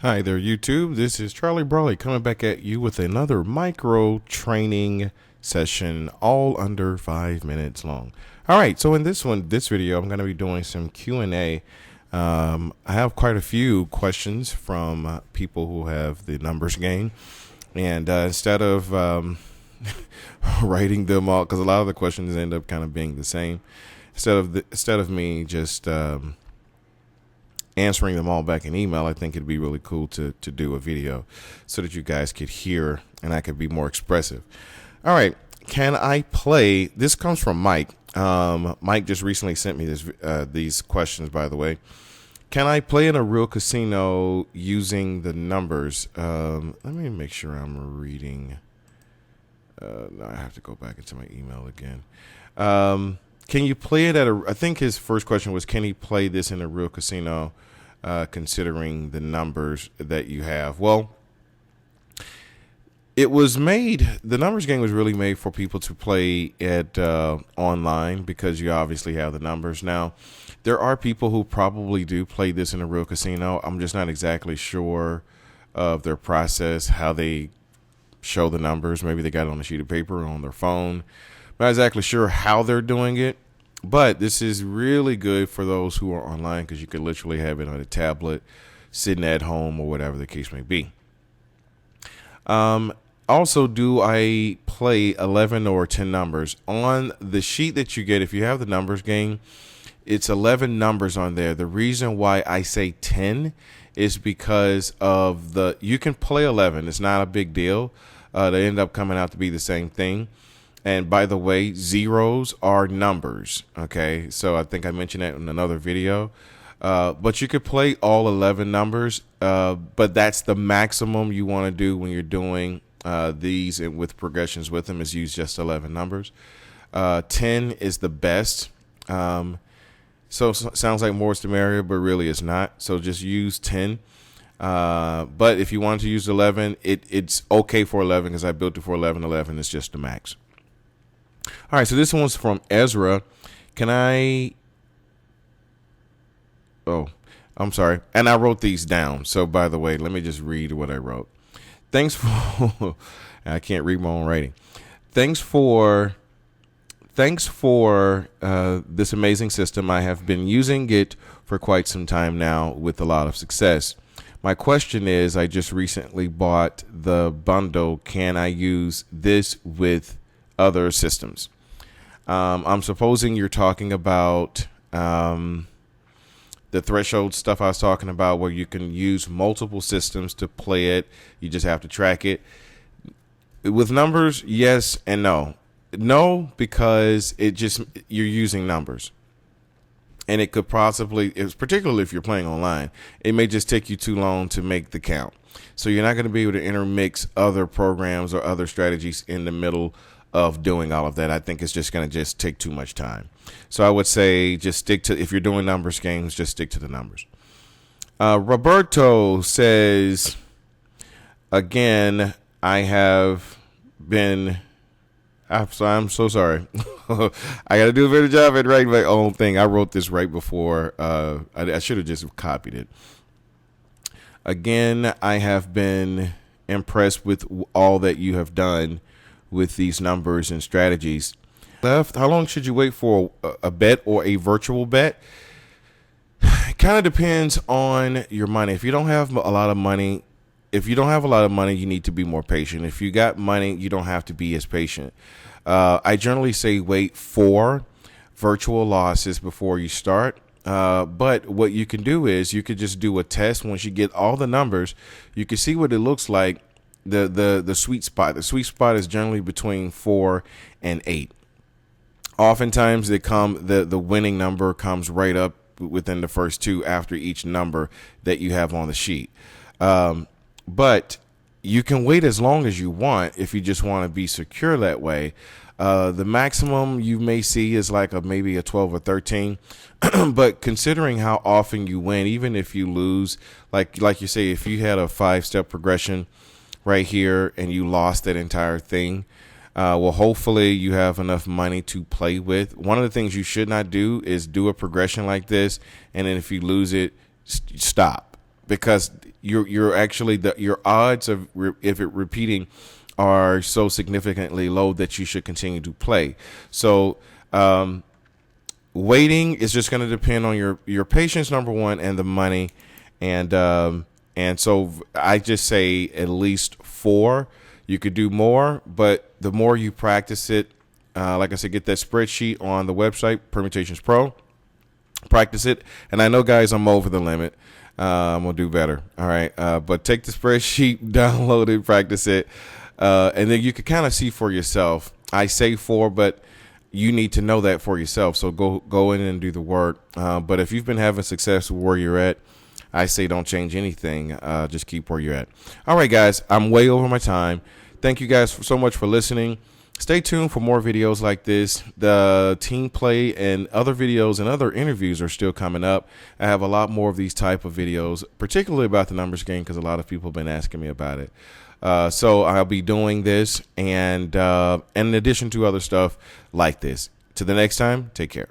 Hi there, YouTube. This is Charlie Brawley coming back at you with another micro training session, all under 5 minutes long. All right, so in this video, I'm going to be doing some Q&A. I have quite a few questions from people who have the numbers game, and instead of writing them all, because a lot of the questions end up kind of being the same, instead of me just answering them all back in email, I think it'd be really cool to do a video so that you guys could hear and I could be more expressive. All right, can I play? This comes from Mike. Mike just recently sent me these questions, by the way. Can I play in a real casino using the numbers? Let me make sure I'm reading. No, I have to go back into my email again. Can you play it I think his first question was, can he play this in a real casino, considering the numbers that you have? Well, the numbers game was really made for people to play at online, because you obviously have the numbers. Now, there are people who probably do play this in a real casino. I'm just not exactly sure of their process, how they show the numbers. Maybe they got it on a sheet of paper or on their phone. Not exactly sure how they're doing it, but this is really good for those who are online, because you could literally have it on a tablet, sitting at home, or whatever the case may be. Also, do I play 11 or 10 numbers? On the sheet that you get, if you have the numbers game, it's 11 numbers on there. The reason why I say 10 is because of you can play 11. It's not a big deal. They end up coming out to be the same thing. And by the way, zeros are numbers. Okay, so I think I mentioned that in another video. But you could play all 11 numbers, but that's the maximum you want to do when you're doing these, and with progressions with them, is use just 11 numbers. 10 is the best. So sounds like more is the merrier, but really it's not. So just use 10. But if you want to use 11, it's okay for 11, because I built it for 11. 11 is just the max. All right, so this one's from Ezra. Oh, I'm sorry. And I wrote these down. So by the way, let me just read what I wrote. Thanks for, I can't read my own writing. Thanks for this amazing system. I have been using it for quite some time now with a lot of success. My question is, I just recently bought the bundle. Can I use this with other systems? I'm supposing you're talking about the threshold stuff I was talking about, where you can use multiple systems to play it. You just have to track it. With numbers, yes and no. No, because you're using numbers. And it could possibly, particularly if you're playing online, it may just take you too long to make the count. So you're not going to be able to intermix other programs or other strategies in the middle of doing all of that. I think it's just going to take too much time. So I would say just stick to, if you're doing numbers games, just stick to the numbers. Roberto says, again, I'm so sorry. I got to do a better job at writing my own thing. I wrote this right before. I should have just copied it. Again, I have been impressed with all that you have done with these numbers and strategies. How long should you wait for a bet or a virtual bet? It kind of depends on your money. If you don't have a lot of money, you need to be more patient. If you got money, you don't have to be as patient. I generally say wait for virtual losses before you start. But what you can do is you could just do a test. Once you get all the numbers, you can see what it looks like. The sweet spot. The sweet spot is generally between 4 and 8. Oftentimes the winning number comes right up within the first two after each number that you have on the sheet. But you can wait as long as you want if you just want to be secure that way. The maximum you may see is like maybe a 12 or 13. But considering how often you win, even if you lose, like you say, if you had a 5-step progression right here and you lost that entire thing, well, hopefully you have enough money to play with. One of the things you should not do is do a progression like this, and then if you lose it, stop. because you're actually your odds of if it repeating are so significantly low that you should continue to play. So waiting is just going to depend on your patience, number one, and the money, and so I just say at least 4. You could do more, but the more you practice it, like I said, get that spreadsheet on the website, Permutations Pro. Practice it, and I know, guys, I'm over the limit. I'm gonna do better. All right, but take the spreadsheet, download it, practice it, and then you can kind of see for yourself. I say 4, but you need to know that for yourself. So go in and do the work. But if you've been having success where you're at, I say don't change anything. Just keep where you're at. All right, guys, I'm way over my time. Thank you guys so much for listening. Stay tuned for more videos like this. The team play and other videos and other interviews are still coming up. I have a lot more of these type of videos, particularly about the numbers game, because a lot of people have been asking me about it. So I'll be doing this and in addition to other stuff like this. To the next time, take care.